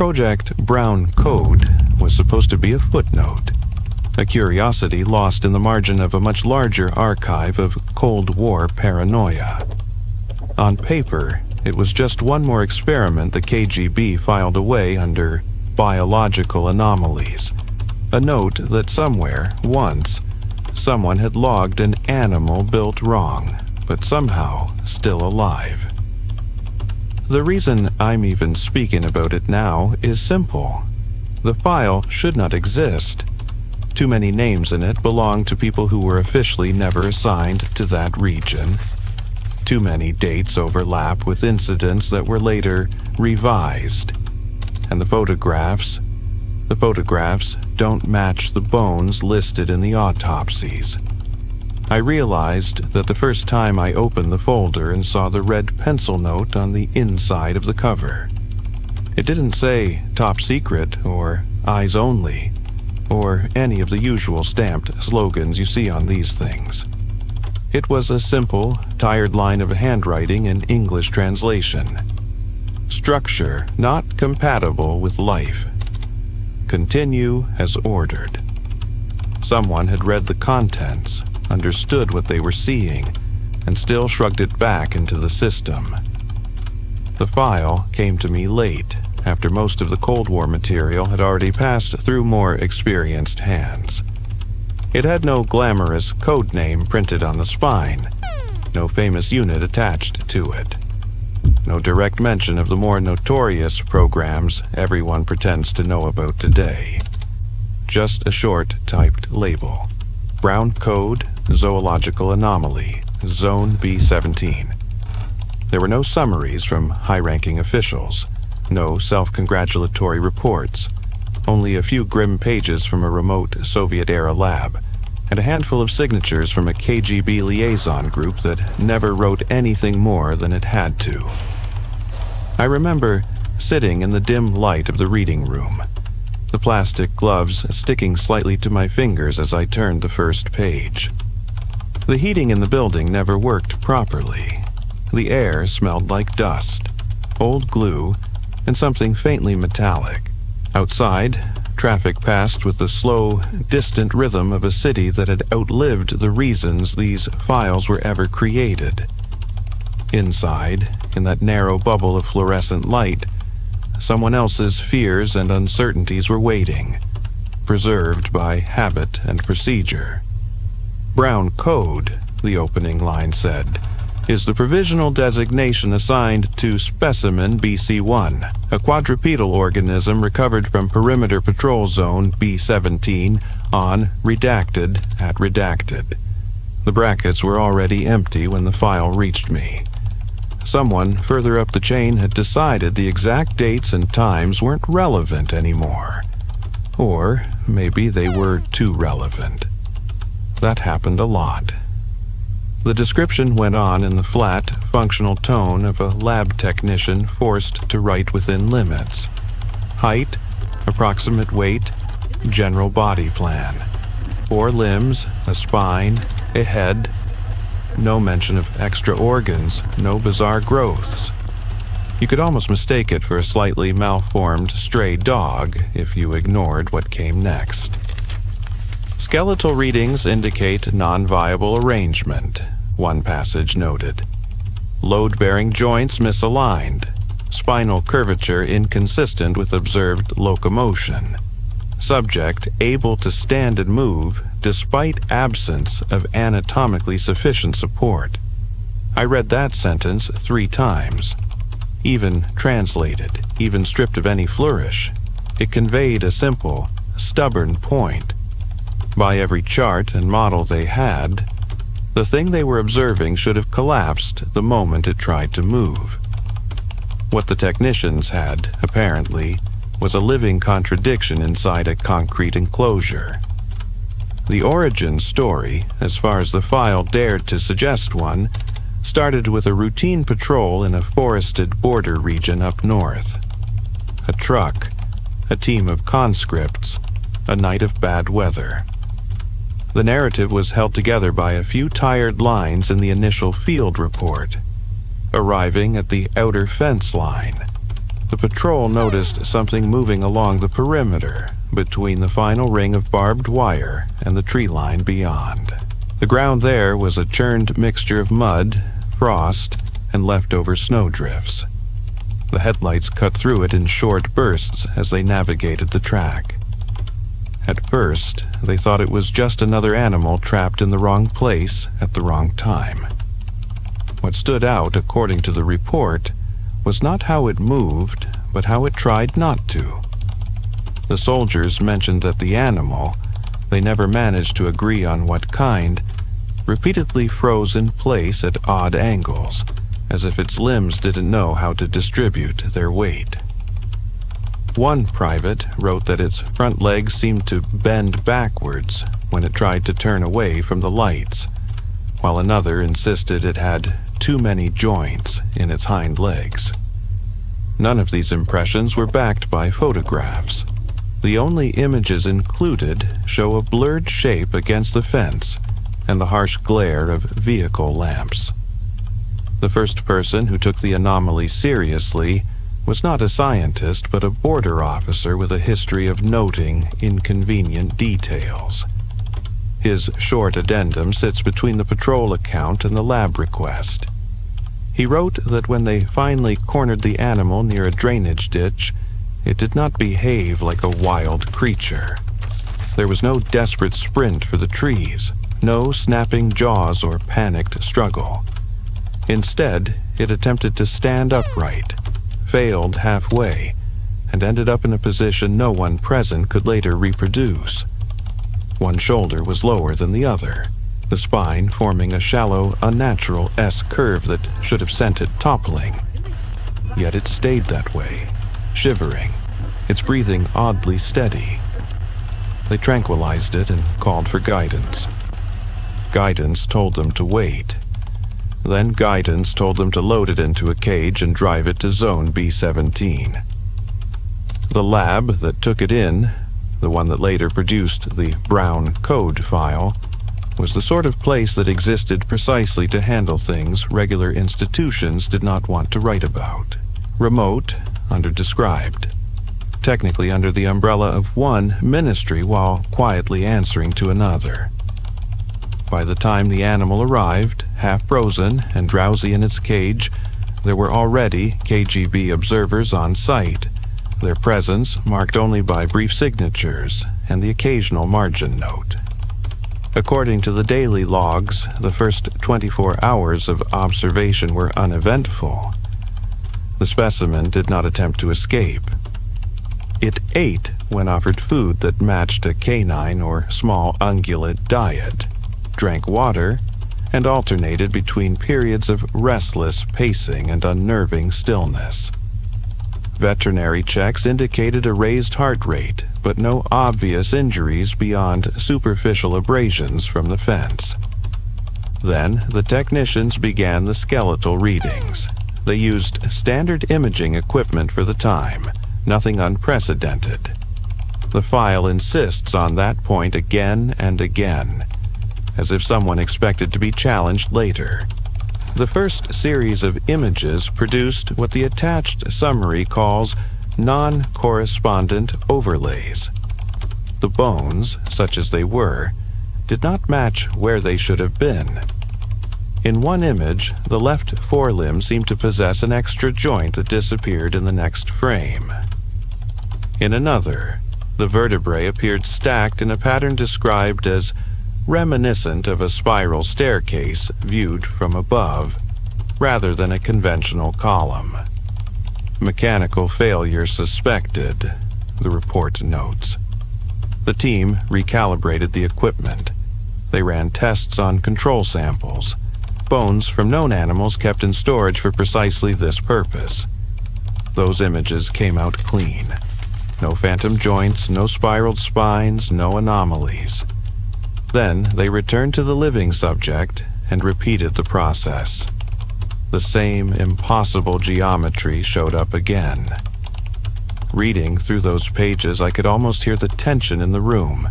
Project Brown Code was supposed to be a footnote, a curiosity lost in the margin of a much larger archive of Cold War paranoia. On paper, it was just one more experiment the KGB filed away under biological anomalies, a note that somewhere, once, someone had logged an animal built wrong, but somehow still alive. The reason I'm even speaking about it now is simple. The file should not exist. Too many names in it belong to people who were officially never assigned to that region. Too many dates overlap with incidents that were later revised. And the photographs don't match the bones listed in the autopsies. I realized that the first time I opened the folder and saw the red pencil note on the inside of the cover. It didn't say top secret or eyes only, or any of the usual stamped slogans you see on these things. It was a simple, tired line of handwriting in English translation. Structure not compatible with life. Continue as ordered. Someone had read the contents, understood what they were seeing, and still shrugged it back into the system. The file came to me late, after most of the Cold War material had already passed through more experienced hands. It had no glamorous code name printed on the spine, no famous unit attached to it, no direct mention of the more notorious programs everyone pretends to know about today. Just a short typed label. Brown Code, Zoological Anomaly, Zone B17. There were no summaries from high-ranking officials, no self-congratulatory reports, only a few grim pages from a remote Soviet-era lab, and a handful of signatures from a KGB liaison group that never wrote anything more than it had to. I remember sitting in the dim light of the reading room, the plastic gloves sticking slightly to my fingers as I turned the first page. The heating in the building never worked properly. The air smelled like dust, old glue, and something faintly metallic. Outside, traffic passed with the slow, distant rhythm of a city that had outlived the reasons these files were ever created. Inside, in that narrow bubble of fluorescent light, someone else's fears and uncertainties were waiting, preserved by habit and procedure. Brown Code, the opening line said, is the provisional designation assigned to Specimen BC1, a quadrupedal organism recovered from Perimeter Patrol Zone B17 on Redacted at Redacted. The brackets were already empty when the file reached me. Someone further up the chain had decided the exact dates and times weren't relevant anymore. Or maybe they were too relevant. That happened a lot. The description went on in the flat, functional tone of a lab technician forced to write within limits. Height, approximate weight, general body plan. 4 limbs, a spine, a head. No mention of extra organs, no bizarre growths. You could almost mistake it for a slightly malformed stray dog if you ignored what came next. Skeletal readings indicate non-viable arrangement, one passage noted. Load-bearing joints misaligned, spinal curvature inconsistent with observed locomotion. Subject able to stand and move despite absence of anatomically sufficient support. I read that sentence 3 times. Even translated, even stripped of any flourish, it conveyed a simple, stubborn point. By every chart and model they had, the thing they were observing should have collapsed the moment it tried to move. What the technicians had, apparently, was a living contradiction inside a concrete enclosure. The origin story, as far as the file dared to suggest one, started with a routine patrol in a forested border region up north. A truck, a team of conscripts, a night of bad weather. The narrative was held together by a few tired lines in the initial field report. Arriving at the outer fence line, The patrol noticed something moving along the perimeter between the final ring of barbed wire and the tree line beyond. The ground there was a churned mixture of mud, frost, and leftover snowdrifts. The headlights cut through it in short bursts as they navigated the track. At first, they thought it was just another animal trapped in the wrong place at the wrong time. What stood out, according to the report, was not how it moved, but how it tried not to. The soldiers mentioned that the animal, they never managed to agree on what kind, repeatedly froze in place at odd angles, as if its limbs didn't know how to distribute their weight. One private wrote that its front legs seemed to bend backwards when it tried to turn away from the lights, while another insisted it had too many joints in its hind legs. None of these impressions were backed by photographs. The only images included show a blurred shape against the fence and the harsh glare of vehicle lamps. The first person who took the anomaly seriously was not a scientist but a border officer with a history of noting inconvenient details. His short addendum sits between the patrol account and the lab request. He wrote that when they finally cornered the animal near a drainage ditch, it did not behave like a wild creature. There was no desperate sprint for the trees, no snapping jaws or panicked struggle. Instead, it attempted to stand upright, failed halfway, and ended up in a position no one present could later reproduce. One shoulder was lower than the other, the spine forming a shallow, unnatural S-curve that should have sent it toppling. Yet it stayed that way, shivering, its breathing oddly steady. They tranquilized it and called for guidance. Guidance told them to wait. Then guidance told them to load it into a cage and drive it to Zone B-17. The lab that took it in, the one that later produced the brown code file, was the sort of place that existed precisely to handle things regular institutions did not want to write about. Remote, underdescribed. Technically under the umbrella of one ministry while quietly answering to another. By the time the animal arrived, half frozen and drowsy in its cage, there were already KGB observers on site, their presence marked only by brief signatures and the occasional margin note. According to the daily logs, the first 24 hours of observation were uneventful. The specimen did not attempt to escape. It ate when offered food that matched a canine or small ungulate diet, drank water, and alternated between periods of restless pacing and unnerving stillness. Veterinary checks indicated a raised heart rate, but no obvious injuries beyond superficial abrasions from the fence. Then the technicians began the skeletal readings. They used standard imaging equipment for the time, nothing unprecedented. The file insists on that point again and again, as if someone expected to be challenged later. The first series of images produced what the attached summary calls non-correspondent overlays. The bones, such as they were, did not match where they should have been. In one image, the left forelimb seemed to possess an extra joint that disappeared in the next frame. In another, the vertebrae appeared stacked in a pattern described as reminiscent of a spiral staircase viewed from above, rather than a conventional column. Mechanical failure suspected, the report notes. The team recalibrated the equipment. They ran tests on control samples, bones from known animals kept in storage for precisely this purpose. Those images came out clean. No phantom joints, no spiraled spines, no anomalies. Then they returned to the living subject and repeated the process. The same impossible geometry showed up again. Reading through those pages, I could almost hear the tension in the room,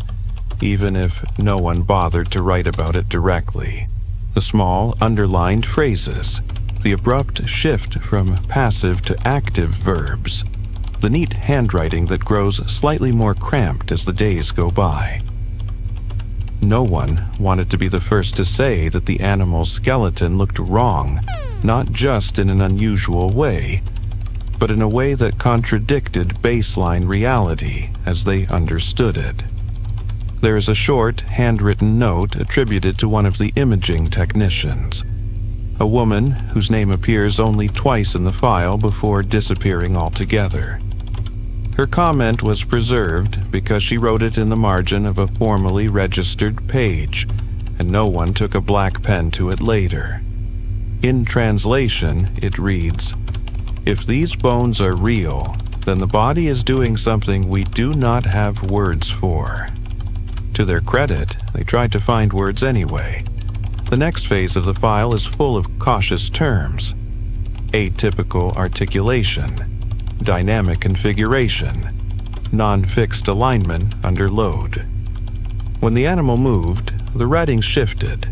even if no one bothered to write about it directly. The small, underlined phrases, the abrupt shift from passive to active verbs, the neat handwriting that grows slightly more cramped as the days go by. No one wanted to be the first to say that the animal's skeleton looked wrong, not just in an unusual way, but in a way that contradicted baseline reality as they understood it. There is a short, handwritten note attributed to one of the imaging technicians, a woman whose name appears only twice in the file before disappearing altogether. Her comment was preserved because she wrote it in the margin of a formally registered page, and no one took a black pen to it later. In translation, it reads, "If these bones are real, then the body is doing something we do not have words for." To their credit, they tried to find words anyway. The next phase of the file is full of cautious terms: atypical articulation, dynamic configuration, non-fixed alignment under load. When the animal moved, the writing shifted,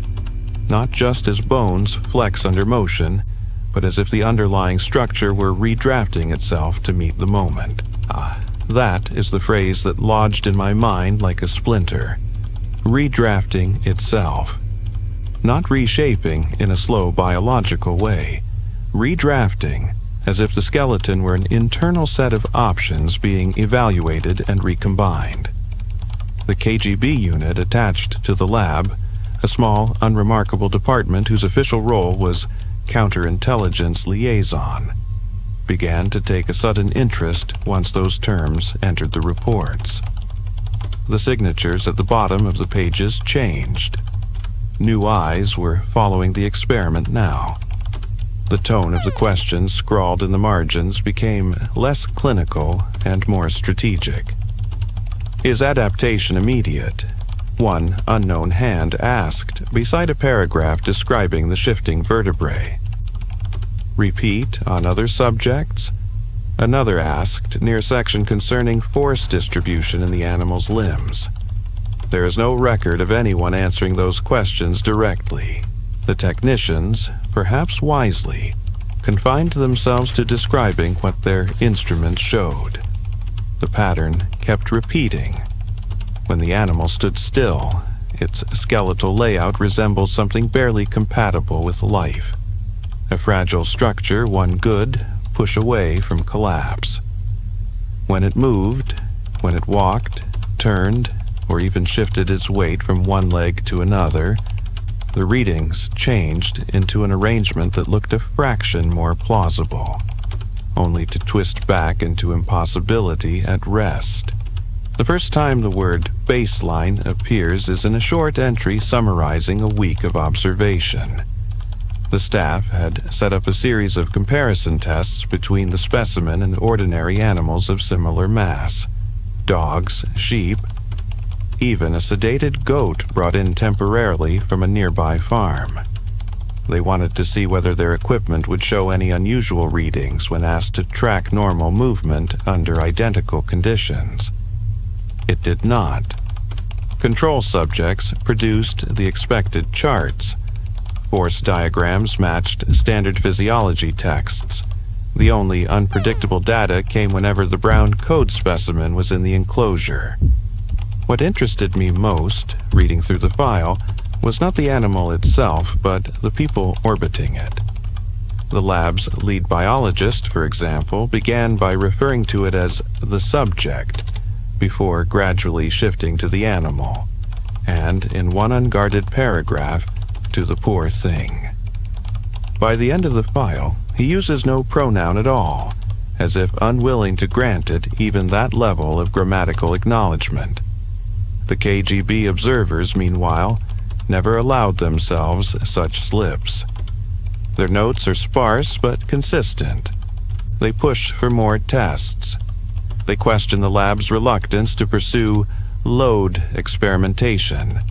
not just as bones flex under motion, but as if the underlying structure were redrafting itself to meet the moment. That is the phrase that lodged in my mind like a splinter. Redrafting itself. Not reshaping in a slow biological way. Redrafting, as if the skeleton were an internal set of options being evaluated and recombined. The KGB unit attached to the lab, a small, unremarkable department whose official role was counterintelligence liaison, began to take a sudden interest once those terms entered the reports. The signatures at the bottom of the pages changed. New eyes were following the experiment now. The tone of the questions scrawled in the margins became less clinical and more strategic. Is adaptation immediate? One unknown hand asked beside a paragraph describing the shifting vertebrae. Repeat on other subjects? Another asked near a section concerning force distribution in the animal's limbs. There is no record of anyone answering those questions directly. The technicians, perhaps wisely, confined themselves to describing what their instruments showed. The pattern kept repeating. When the animal stood still, its skeletal layout resembled something barely compatible with life. A fragile structure one could push away from collapse. When it moved, when it walked, turned, or even shifted its weight from one leg to another, the readings changed into an arrangement that looked a fraction more plausible, only to twist back into impossibility at rest. The first time the word baseline appears is in a short entry summarizing a week of observation. The staff had set up a series of comparison tests between the specimen and ordinary animals of similar mass: dogs, sheep, even a sedated goat brought in temporarily from a nearby farm. They wanted to see whether their equipment would show any unusual readings when asked to track normal movement under identical conditions. It did not. Control subjects produced the expected charts. Force diagrams matched standard physiology texts. The only unpredictable data came whenever the brown code specimen was in the enclosure. What interested me most, reading through the file, was not the animal itself, but the people orbiting it. The lab's lead biologist, for example, began by referring to it as the subject, before gradually shifting to the animal, and, in one unguarded paragraph, to the poor thing. By the end of the file, he uses no pronoun at all, as if unwilling to grant it even that level of grammatical acknowledgement. The KGB observers, meanwhile, never allowed themselves such slips. Their notes are sparse but consistent. They push for more tests. They question the lab's reluctance to pursue load experimentation,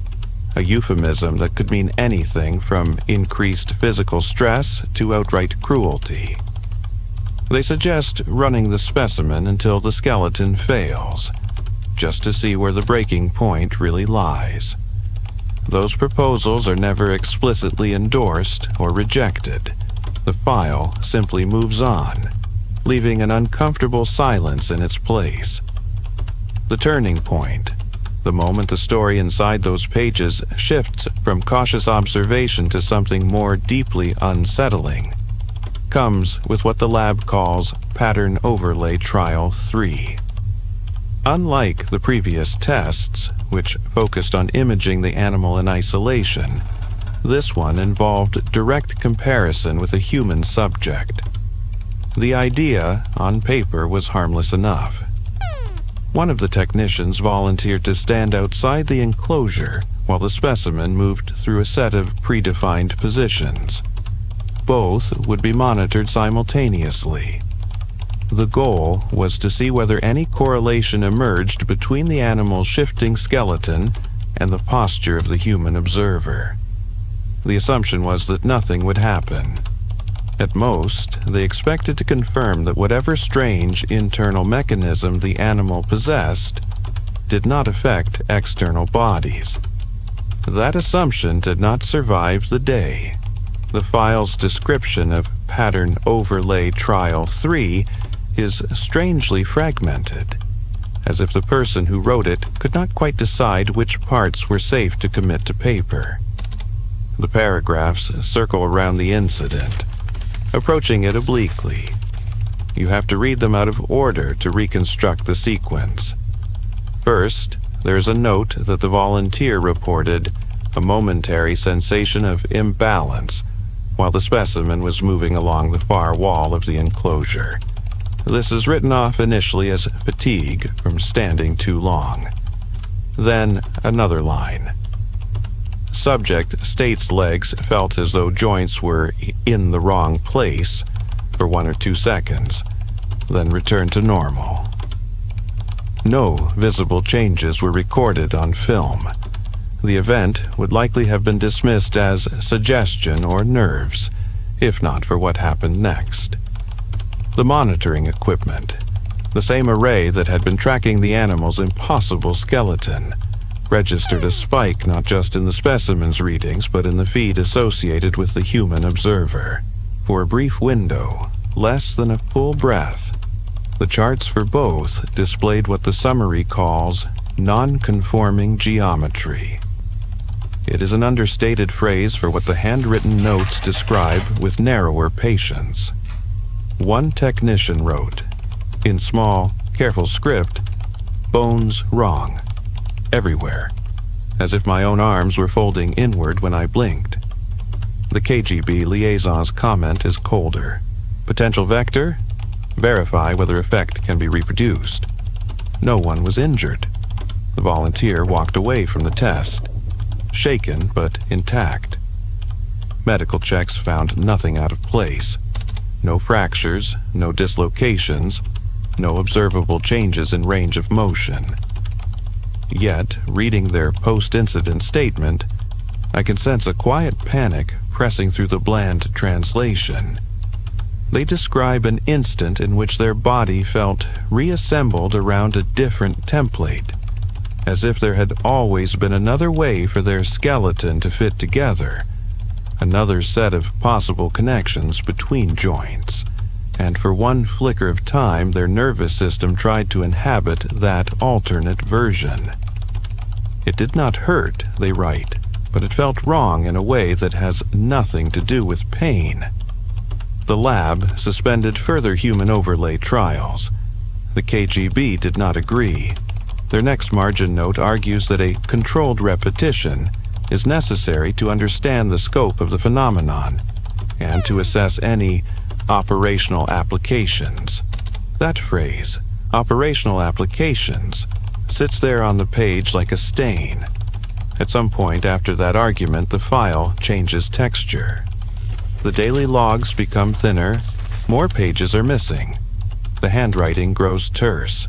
a euphemism that could mean anything from increased physical stress to outright cruelty. They suggest running the specimen until the skeleton fails, just to see where the breaking point really lies. Those proposals are never explicitly endorsed or rejected. the file simply moves on, leaving an uncomfortable silence in its place. The turning point, the moment the story inside those pages shifts from cautious observation to something more deeply unsettling, comes with what the lab calls Pattern Overlay Trial 3. Unlike the previous tests, which focused on imaging the animal in isolation, this one involved direct comparison with a human subject. The idea, on paper, was harmless enough. One of the technicians volunteered to stand outside the enclosure while the specimen moved through a set of predefined positions. Both would be monitored simultaneously. The goal was to see whether any correlation emerged between the animal's shifting skeleton and the posture of the human observer. The assumption was that nothing would happen. At most, they expected to confirm that whatever strange internal mechanism the animal possessed did not affect external bodies. That assumption did not survive the day. The file's description of Pattern Overlay Trial 3 is strangely fragmented, as if the person who wrote it could not quite decide which parts were safe to commit to paper. The paragraphs circle around the incident, approaching it obliquely. You have to read them out of order to reconstruct the sequence. First, there is a note that the volunteer reported a momentary sensation of imbalance while the specimen was moving along the far wall of the enclosure. This is written off initially as fatigue from standing too long. Then another line. Subject states legs felt as though joints were in the wrong place for 1 or 2 seconds, then returned to normal. No visible changes were recorded on film. The event would likely have been dismissed as suggestion or nerves, if not for what happened next. The monitoring equipment, the same array that had been tracking the animal's impossible skeleton, registered a spike not just in the specimen's readings but in the feed associated with the human observer. For a brief window, less than a full breath, the charts for both displayed what the summary calls non-conforming geometry. It is an understated phrase for what the handwritten notes describe with narrower patience. One technician wrote, in small, careful script, "Bones wrong. Everywhere, as if my own arms were folding inward when I blinked." The KGB liaison's comment is colder. Potential vector? Verify whether effect can be reproduced. No one was injured. The volunteer walked away from the test, shaken but intact. Medical checks found nothing out of place. No fractures, no dislocations, no observable changes in range of motion. Yet, reading their post-incident statement, I can sense a quiet panic pressing through the bland translation. They describe an instant in which their body felt reassembled around a different template, as if there had always been another way for their skeleton to fit together, another set of possible connections between joints, and for one flicker of time their nervous system tried to inhabit that alternate version. It did not hurt, they write, but it felt wrong in a way that has nothing to do with pain. The lab suspended further human overlay trials. The KGB did not agree. Their next margin note argues that a controlled repetition is necessary to understand the scope of the phenomenon and to assess any operational applications. That phrase, operational applications, sits there on the page like a stain. At some point after that argument, the file changes texture. The daily logs become thinner, more pages are missing. The handwriting grows terse.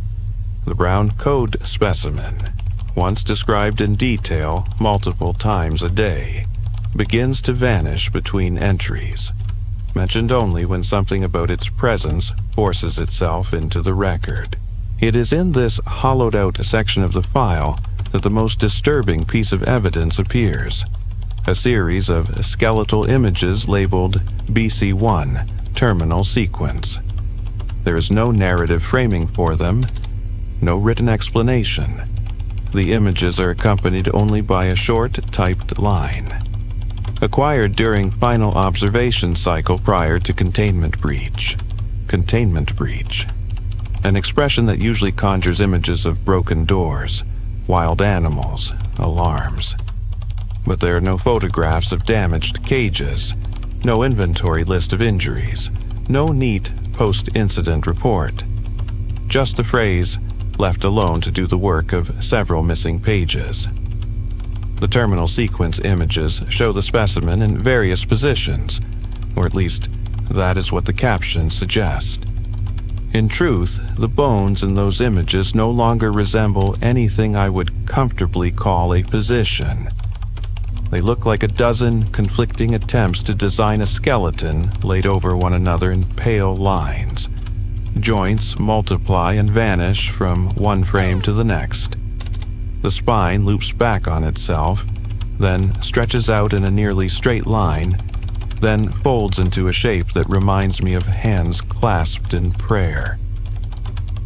The brown code specimen, once described in detail multiple times a day, begins to vanish between entries, mentioned only when something about its presence forces itself into the record. It is in this hollowed-out section of the file that the most disturbing piece of evidence appears. a series of skeletal images labeled BC1, terminal sequence. There is no narrative framing for them, no written explanation. The images are accompanied only by a short typed line. Acquired during final observation cycle prior to containment breach. Containment breach. An expression that usually conjures images of broken doors, wild animals, alarms. But there are no photographs of damaged cages, no inventory list of injuries, no neat post-incident report. Just the phrase, left alone to do the work of several missing pages. The terminal sequence images show the specimen in various positions, or at least that is what the captions suggest. In truth, the bones in those images no longer resemble anything I would comfortably call a position. They look like a dozen conflicting attempts to design a skeleton laid over one another in pale lines. Joints multiply and vanish from one frame to the next. The spine loops back on itself, then stretches out in a nearly straight line, then folds into a shape that reminds me of hands clasped in prayer.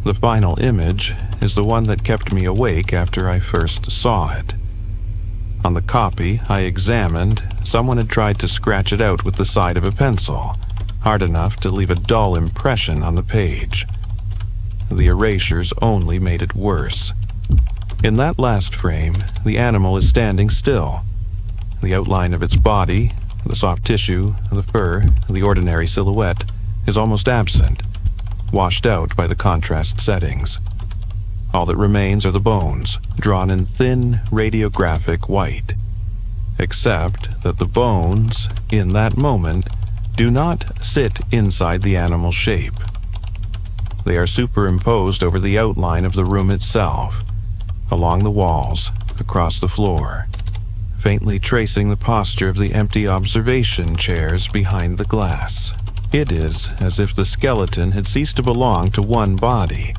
The final image is the one that kept me awake after I first saw it. On the copy I examined, someone had tried to scratch it out with the side of a pencil, hard enough to leave a dull impression on the page. The erasures only made it worse. In that last frame, the animal is standing still. The outline of its body, the soft tissue, the fur, the ordinary silhouette, is almost absent, washed out by the contrast settings. All that remains are the bones, drawn in thin radiographic white. Except that the bones, in that moment, do not sit inside the animal's shape. They are superimposed over the outline of the room itself, along the walls, across the floor, faintly tracing the posture of the empty observation chairs behind the glass. It is as if the skeleton had ceased to belong to one body,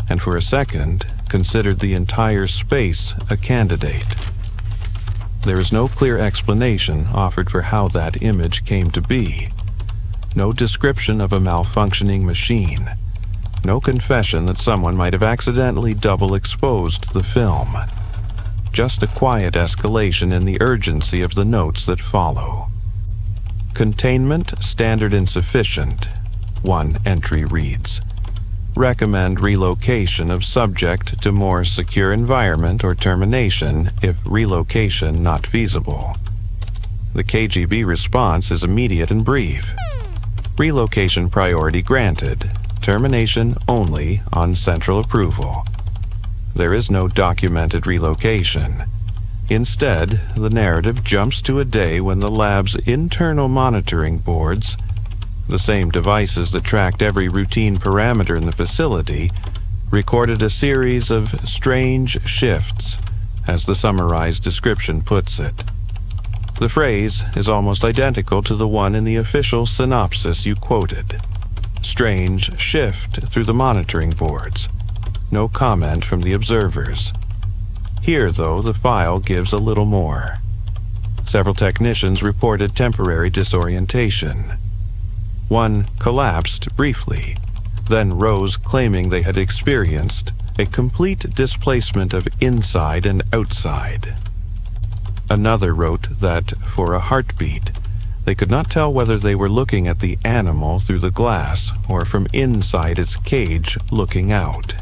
and for a second considered the entire space a candidate. There is no clear explanation offered for how that image came to be. No description of a malfunctioning machine. No confession that someone might have accidentally double-exposed the film. Just a quiet escalation in the urgency of the notes that follow. Containment standard insufficient, one entry reads. Recommend relocation of subject to more secure environment or termination if relocation not feasible. The KGB response is immediate and brief. Relocation priority granted. Termination only on central approval. There is no documented relocation. Instead, the narrative jumps to a day when the lab's internal monitoring boards, the same devices that tracked every routine parameter in the facility, recorded a series of strange shifts, as the summarized description puts it. The phrase is almost identical to the one in the official synopsis you quoted. Strange shift through the monitoring boards. No comment from the observers. Here, though, the file gives a little more. Several technicians reported temporary disorientation. One collapsed briefly, then rose claiming they had experienced a complete displacement of inside and outside. Another wrote that, for a heartbeat, they could not tell whether they were looking at the animal through the glass or from inside its cage looking out.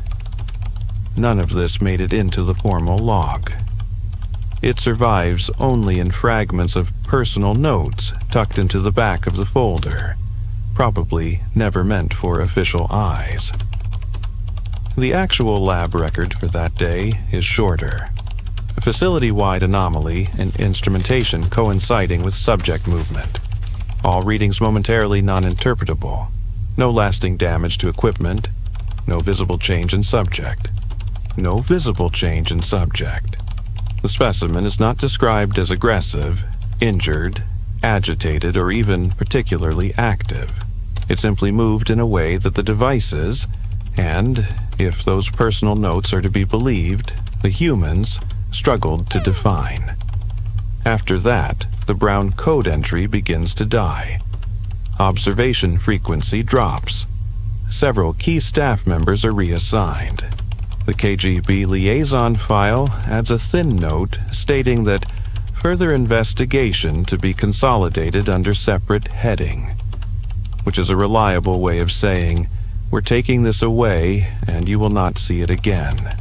None of this made it into the formal log. It survives only in fragments of personal notes tucked into the back of the folder, probably never meant for official eyes. The actual lab record for that day is shorter. A facility-wide anomaly and instrumentation coinciding with subject movement. All readings momentarily non-interpretable. No lasting damage to equipment. No visible change in subject. No visible change in subject. The specimen is not described as aggressive, injured, agitated, or even particularly active. It simply moved in a way that the devices, and, if those personal notes are to be believed, the humans, struggled to define. After that, the brown code entry begins to die. Observation frequency drops. Several key staff members are reassigned. The KGB liaison file adds a thin note stating that further investigation to be consolidated under separate heading, which is a reliable way of saying, "We're taking this away and you will not see it again."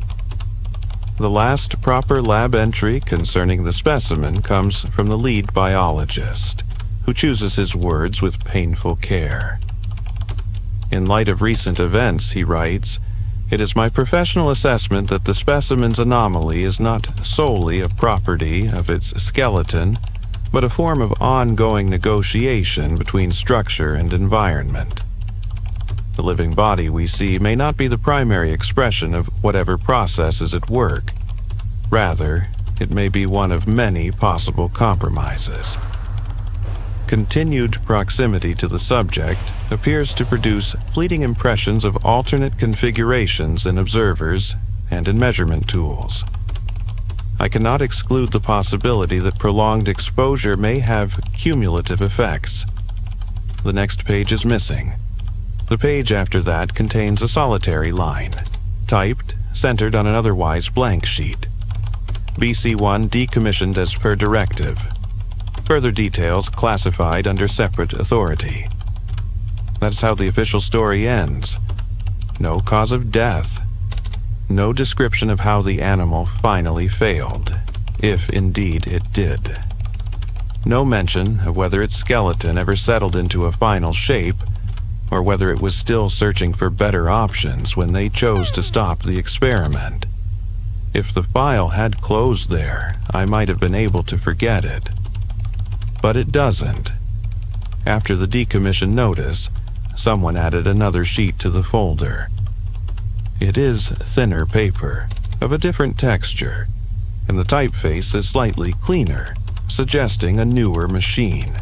The last proper lab entry concerning the specimen comes from the lead biologist, who chooses his words with painful care. In light of recent events, he writes, "It is my professional assessment that the specimen's anomaly is not solely a property of its skeleton, but a form of ongoing negotiation between structure and environment. The living body we see may not be the primary expression of whatever process is at work. Rather, it may be one of many possible compromises. Continued proximity to the subject appears to produce fleeting impressions of alternate configurations in observers and in measurement tools. I cannot exclude the possibility that prolonged exposure may have cumulative effects." The next page is missing. The page after that contains a solitary line, typed, centered on an otherwise blank sheet. BC-1 decommissioned as per directive. Further details classified under separate authority. That's how the official story ends. No cause of death. No description of how the animal finally failed, if indeed it did. No mention of whether its skeleton ever settled into a final shape, or whether it was still searching for better options when they chose to stop the experiment. If the file had closed there, I might have been able to forget it. But it doesn't. After the decommission notice, someone added another sheet to the folder. It is thinner paper, of a different texture, and the typeface is slightly cleaner, suggesting a newer machine.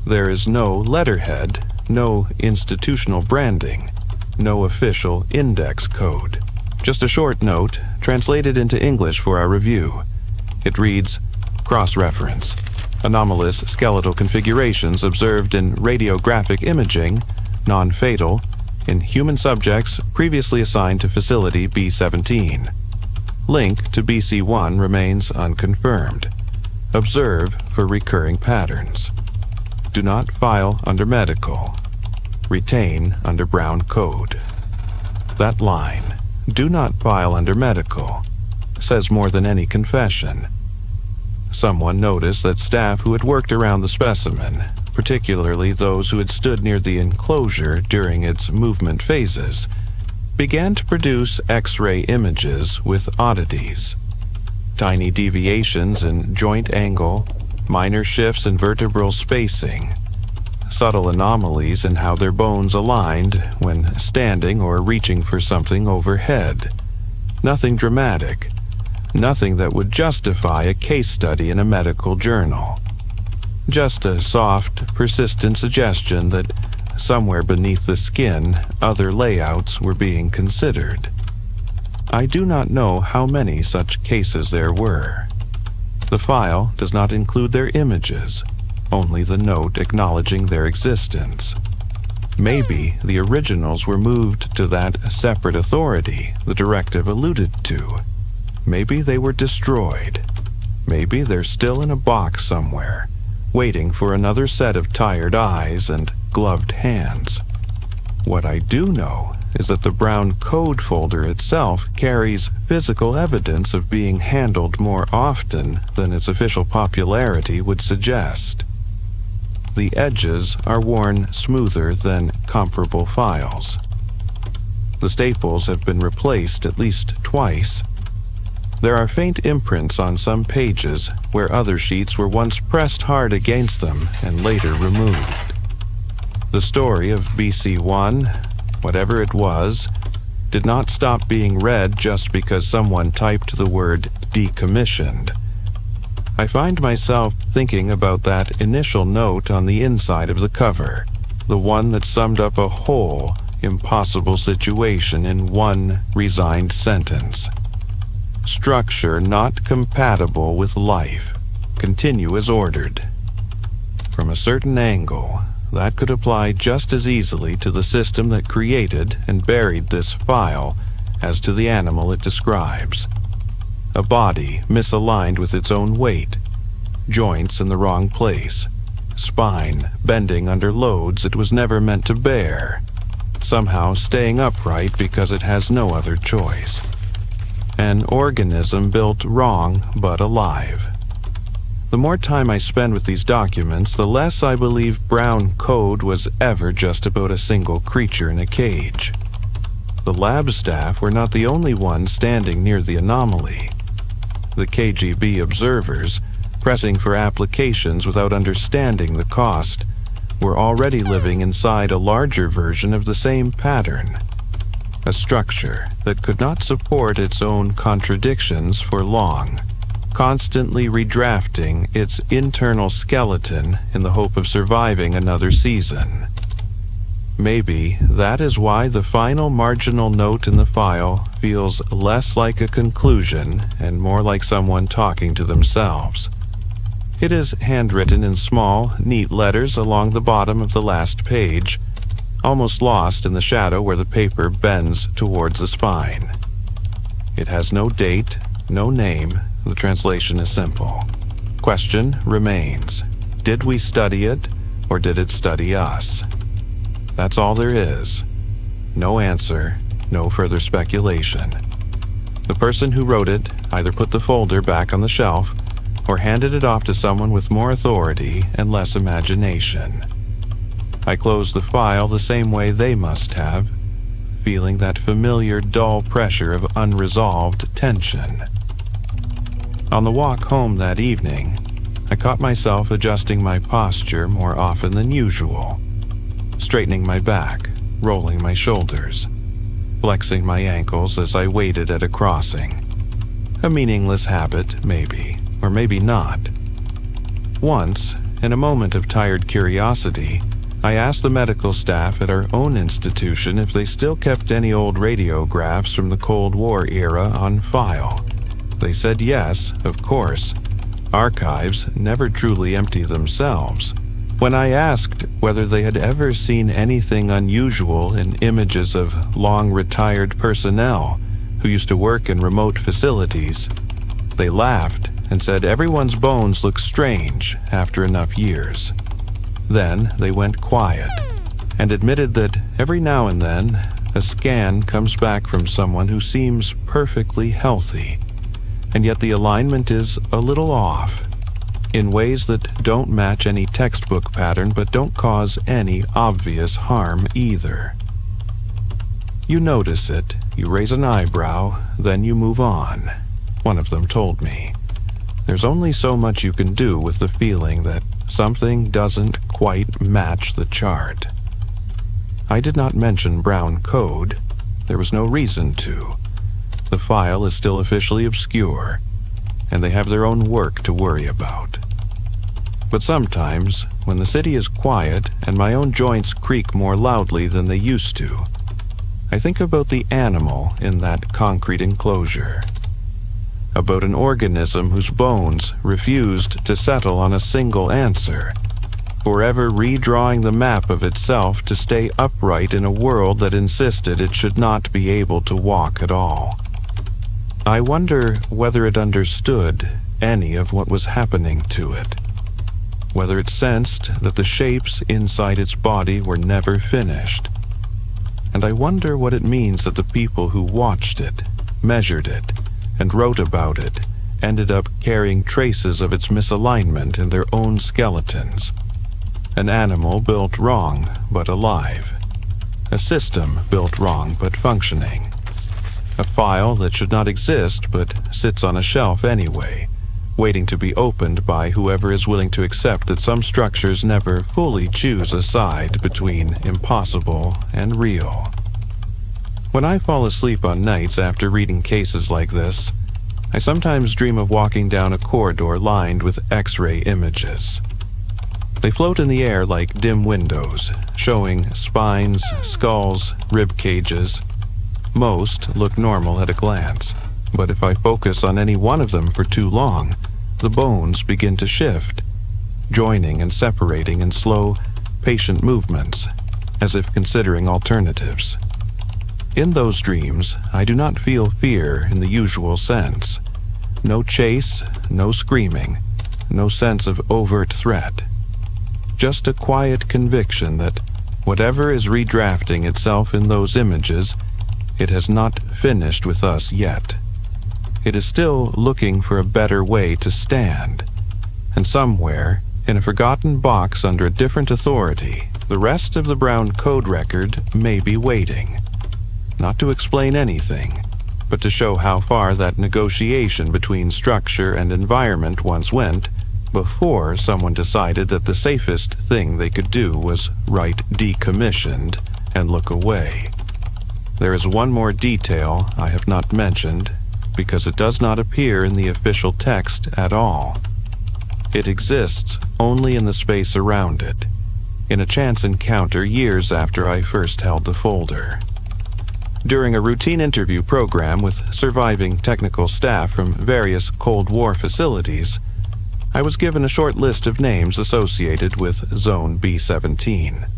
There is no letterhead, no institutional branding, no official index code. Just a short note, translated into English for our review. It reads, cross-reference. Anomalous skeletal configurations observed in radiographic imaging, non-fatal, in human subjects previously assigned to facility B-17. Link to BC-1 remains unconfirmed. Observe for recurring patterns. Do not file under medical. Retain under brown code. That line, do not file under medical, says more than any confession. Someone noticed that staff who had worked around the specimen, particularly those who had stood near the enclosure during its movement phases, began to produce X-ray images with oddities. Tiny deviations in joint angle, minor shifts in vertebral spacing, subtle anomalies in how their bones aligned when standing or reaching for something overhead. Nothing dramatic, nothing that would justify a case study in a medical journal. Just a soft, persistent suggestion that somewhere beneath the skin, other layouts were being considered. I do not know how many such cases there were. The file does not include their images, only the note acknowledging their existence. Maybe the originals were moved to that separate authority the directive alluded to. Maybe they were destroyed. Maybe they're still in a box somewhere, waiting for another set of tired eyes and gloved hands. What I do know is that the brown code folder itself carries physical evidence of being handled more often than its official popularity would suggest. The edges are worn smoother than comparable files. The staples have been replaced at least twice. There are faint imprints on some pages where other sheets were once pressed hard against them and later removed. The story of BC-1, whatever it was, did not stop being read just because someone typed the word decommissioned. I find myself thinking about that initial note on the inside of the cover, the one that summed up a whole, impossible situation in one resigned sentence. Structure not compatible with life. Continue as ordered. From a certain angle, that could apply just as easily to the system that created and buried this file as to the animal it describes. A body misaligned with its own weight, joints in the wrong place, spine bending under loads it was never meant to bear, somehow staying upright because it has no other choice. An organism built wrong but alive. The more time I spend with these documents, the less I believe brown code was ever just about a single creature in a cage. The lab staff were not the only ones standing near the anomaly. The KGB observers, pressing for applications without understanding the cost, were already living inside a larger version of the same pattern. A structure that could not support its own contradictions for long, constantly redrafting its internal skeleton in the hope of surviving another season. Maybe that is why the final marginal note in the file feels less like a conclusion and more like someone talking to themselves. It is handwritten in small, neat letters along the bottom of the last page, almost lost in the shadow where the paper bends towards the spine. It has no date, no name. The translation is simple. Question remains: did we study it, or did it study us? That's all there is. No answer, no further speculation. The person who wrote it either put the folder back on the shelf or handed it off to someone with more authority and less imagination. I closed the file the same way they must have, feeling that familiar dull pressure of unresolved tension. On the walk home that evening, I caught myself adjusting my posture more often than usual, straightening my back, rolling my shoulders, flexing my ankles as I waited at a crossing. A meaningless habit, maybe, or maybe not. Once, in a moment of tired curiosity, I asked the medical staff at our own institution if they still kept any old radiographs from the Cold War era on file. They said yes, of course. Archives never truly empty themselves. When I asked whether they had ever seen anything unusual in images of long-retired personnel who used to work in remote facilities, they laughed and said everyone's bones look strange after enough years. Then they went quiet and admitted that every now and then a scan comes back from someone who seems perfectly healthy, and yet the alignment is a little off, in ways that don't match any textbook pattern but don't cause any obvious harm either. You notice it, you raise an eyebrow, then you move on, one of them told me. There's only so much you can do with the feeling that something doesn't quite match the chart. I did not mention brown code. There was no reason to. The file is still officially obscure, and they have their own work to worry about. But sometimes, when the city is quiet and my own joints creak more loudly than they used to, I think about the animal in that concrete enclosure. About an organism whose bones refused to settle on a single answer, forever redrawing the map of itself to stay upright in a world that insisted it should not be able to walk at all. I wonder whether it understood any of what was happening to it, whether it sensed that the shapes inside its body were never finished. And I wonder what it means that the people who watched it, measured it, and wrote about it ended up carrying traces of its misalignment in their own skeletons. An animal built wrong but alive. A system built wrong but functioning. A file that should not exist but sits on a shelf anyway, waiting to be opened by whoever is willing to accept that some structures never fully choose a side between impossible and real. When I fall asleep on nights after reading cases like this, I sometimes dream of walking down a corridor lined with X-ray images. They float in the air like dim windows, showing spines, skulls, rib cages. Most look normal at a glance, but if I focus on any one of them for too long, the bones begin to shift, joining and separating in slow, patient movements, as if considering alternatives. In those dreams, I do not feel fear in the usual sense. No chase, no screaming, no sense of overt threat. Just a quiet conviction that whatever is redrafting itself in those images, it has not finished with us yet. It is still looking for a better way to stand. And somewhere, in a forgotten box under a different authority, the rest of the Brown code record may be waiting. Not to explain anything, but to show how far that negotiation between structure and environment once went before someone decided that the safest thing they could do was write decommissioned and look away. There is one more detail I have not mentioned because it does not appear in the official text at all. It exists only in the space around it, in a chance encounter years after I first held the folder. During a routine interview program with surviving technical staff from various Cold War facilities, I was given a short list of names associated with Zone B-17.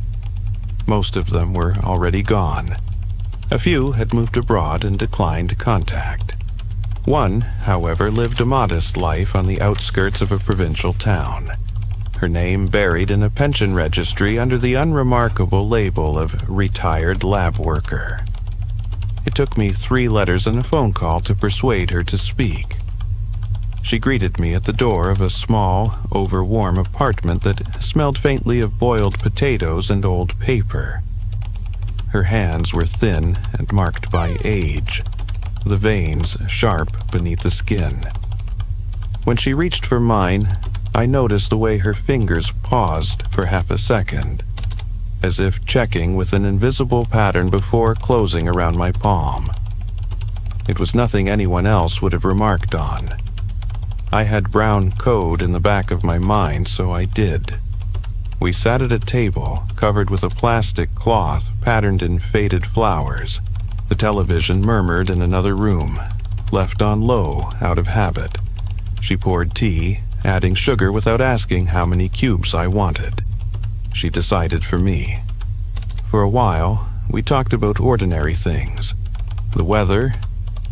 Most of them were already gone. A few had moved abroad and declined contact. One, however, lived a modest life on the outskirts of a provincial town. Her name buried in a pension registry under the unremarkable label of retired lab worker. It took me 3 letters and a phone call to persuade her to speak. She greeted me at the door of a small, overwarm apartment that smelled faintly of boiled potatoes and old paper. Her hands were thin and marked by age, the veins sharp beneath the skin. When she reached for mine, I noticed the way her fingers paused for half a second, as if checking with an invisible pattern before closing around my palm. It was nothing anyone else would have remarked on. I had Brown code in the back of my mind, so I did. We sat at a table covered with a plastic cloth patterned in faded flowers. The television murmured in another room, left on low out of habit. She poured tea, adding sugar without asking how many cubes I wanted. She decided for me. For a while, we talked about ordinary things. The weather,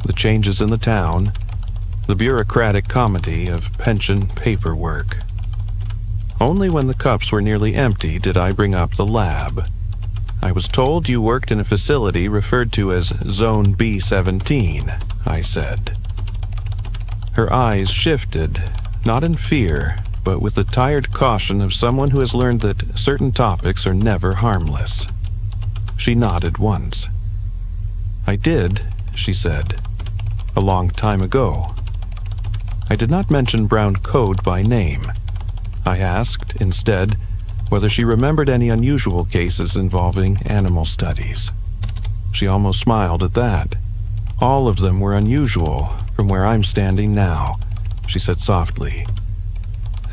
the changes in the town, the bureaucratic comedy of pension paperwork. Only when the cups were nearly empty did I bring up the lab. I was told you worked in a facility referred to as Zone B-17, I said. Her eyes shifted, not in fear, but with the tired caution of someone who has learned that certain topics are never harmless. She nodded once. I did, she said, a long time ago. I did not mention Brown code by name. I asked, instead, whether she remembered any unusual cases involving animal studies. She almost smiled at that. All of them were unusual from where I'm standing now, she said softly.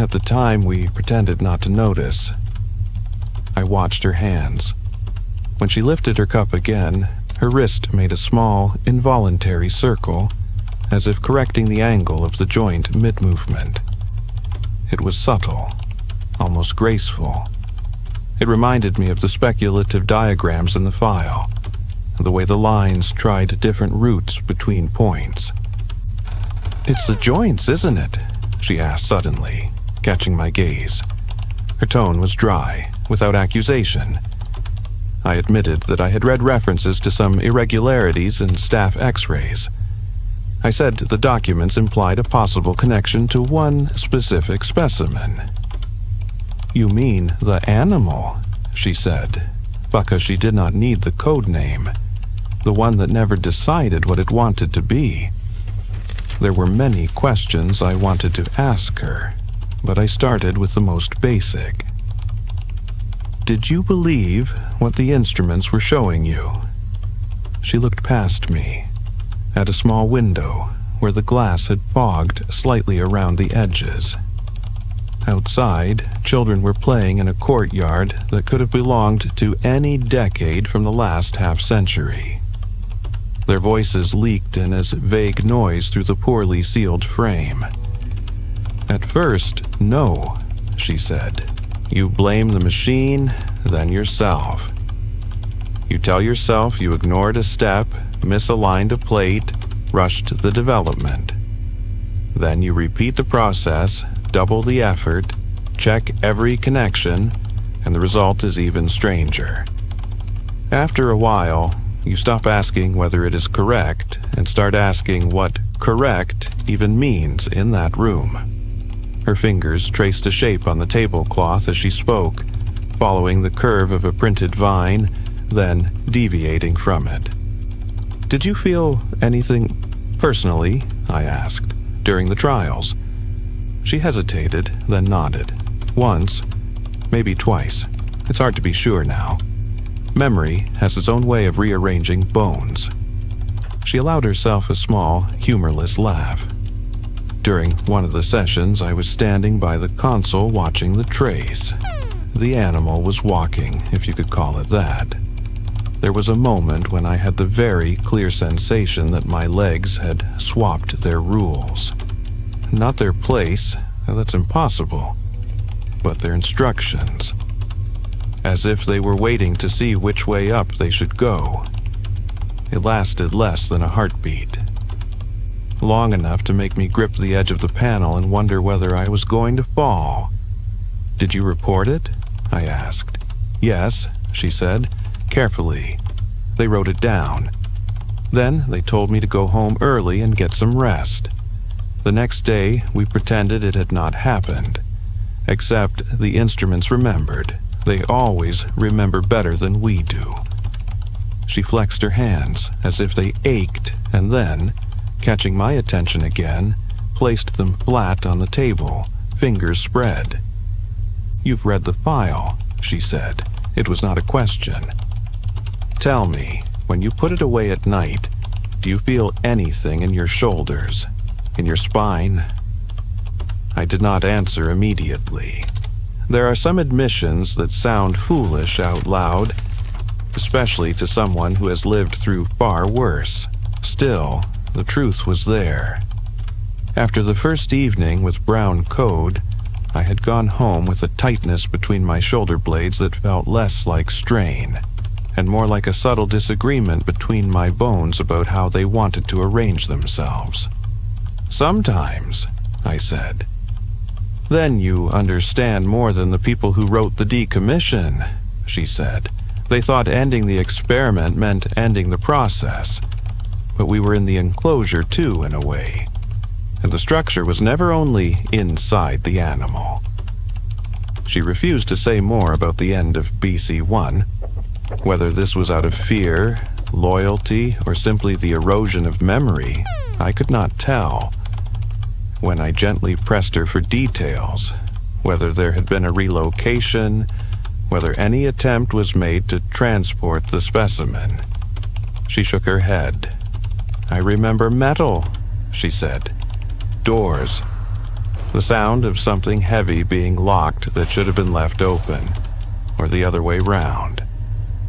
At the time, we pretended not to notice. I watched her hands. When she lifted her cup again, her wrist made a small, involuntary circle, as if correcting the angle of the joint mid-movement. It was subtle, almost graceful. It reminded me of the speculative diagrams in the file, the way the lines tried different routes between points. It's the joints, isn't it? She asked suddenly, catching my gaze. Her tone was dry, without accusation. I admitted that I had read references to some irregularities in staff x-rays. I said the documents implied a possible connection to one specific specimen. You mean the animal, she said, because she did not need the code name, the one that never decided what it wanted to be. There were many questions I wanted to ask her, but I started with the most basic. Did you believe what the instruments were showing you? She looked past me, at a small window where the glass had fogged slightly around the edges. Outside, children were playing in a courtyard that could have belonged to any decade from the last half-century. Their voices leaked in as vague noise through the poorly sealed frame. At first, no, she said. You blame the machine, then yourself. You tell yourself you ignored a step, misaligned a plate, rushed the development. Then you repeat the process, double the effort, check every connection, and the result is even stranger. After a while, you stop asking whether it is correct and start asking what correct even means in that room. Her fingers traced a shape on the tablecloth as she spoke, following the curve of a printed vine, then deviating from it. Did you feel anything personally, I asked, during the trials? She hesitated, then nodded. Once, maybe twice. It's hard to be sure now. Memory has its own way of rearranging bones. She allowed herself a small, humorless laugh. During one of the sessions, I was standing by the console watching the trace. The animal was walking, if you could call it that. There was a moment when I had the very clear sensation that my legs had swapped their rules. Not their place, that's impossible, but their instructions. As if they were waiting to see which way up they should go. It lasted less than a heartbeat. Long enough to make me grip the edge of the panel and wonder whether I was going to fall. Did you report it? I asked. Yes, she said, carefully. They wrote it down. Then they told me to go home early and get some rest. The next day, we pretended it had not happened. Except the instruments remembered. They always remember better than we do. She flexed her hands as if they ached and then, catching my attention again, placed them flat on the table, fingers spread. You've read the file, she said. It was not a question. Tell me, when you put it away at night, do you feel anything in your shoulders, in your spine? I did not answer immediately. There are some admissions that sound foolish out loud, especially to someone who has lived through far worse. Still, the truth was there. After the first evening with brown code, I had gone home with a tightness between my shoulder blades that felt less like strain, and more like a subtle disagreement between my bones about how they wanted to arrange themselves. Sometimes, I said. Then you understand more than the people who wrote the decommission, she said. They thought ending the experiment meant ending the process. But we were in the enclosure too, in a way. And the structure was never only inside the animal. She refused to say more about the end of BC-1. Whether this was out of fear, loyalty, or simply the erosion of memory, I could not tell. When I gently pressed her for details, whether there had been a relocation, whether any attempt was made to transport the specimen, she shook her head. I remember metal, she said. Doors. The sound of something heavy being locked that should have been left open, or the other way round.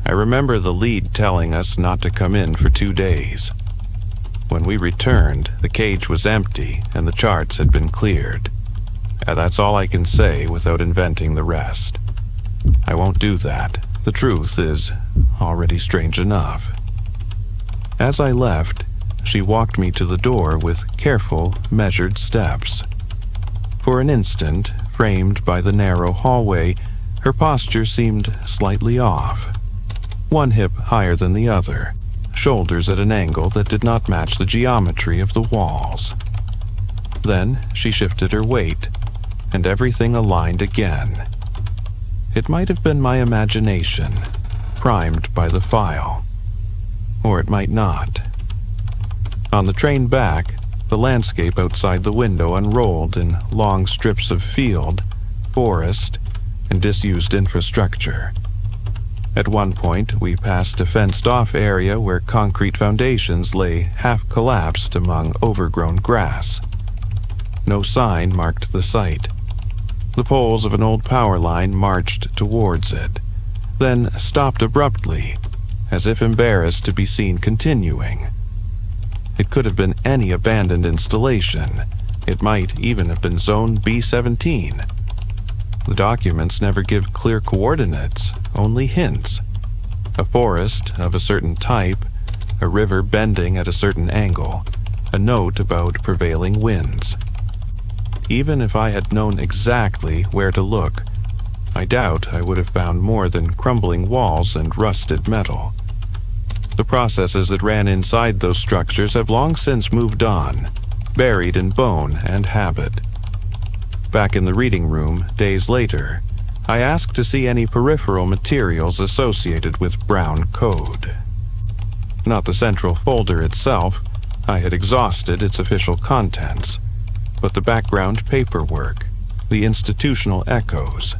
I remember the lead telling us not to come in for 2 days. When we returned, the cage was empty and the charts had been cleared. And that's all I can say without inventing the rest. I won't do that. The truth is already strange enough. As I left, she walked me to the door with careful, measured steps. For an instant, framed by the narrow hallway, her posture seemed slightly off. One hip higher than the other, shoulders at an angle that did not match the geometry of the walls. Then she shifted her weight, and everything aligned again. It might have been my imagination, primed by the file. Or it might not. On the train back, the landscape outside the window unrolled in long strips of field, forest, and disused infrastructure. At one point, we passed a fenced-off area where concrete foundations lay half-collapsed among overgrown grass. No sign marked the site. The poles of an old power line marched towards it, then stopped abruptly, as if embarrassed to be seen continuing. It could have been any abandoned installation, It might even have been Zone B-17. The documents never give clear coordinates, only hints. A forest of a certain type, a river bending at a certain angle, a note about prevailing winds. Even if I had known exactly where to look, I doubt I would have found more than crumbling walls and rusted metal. The processes that ran inside those structures have long since moved on, buried in bone and habit. Back in the reading room, days later, I asked to see any peripheral materials associated with Brown Code. Not the central folder itself, I had exhausted its official contents, but the background paperwork, the institutional echoes.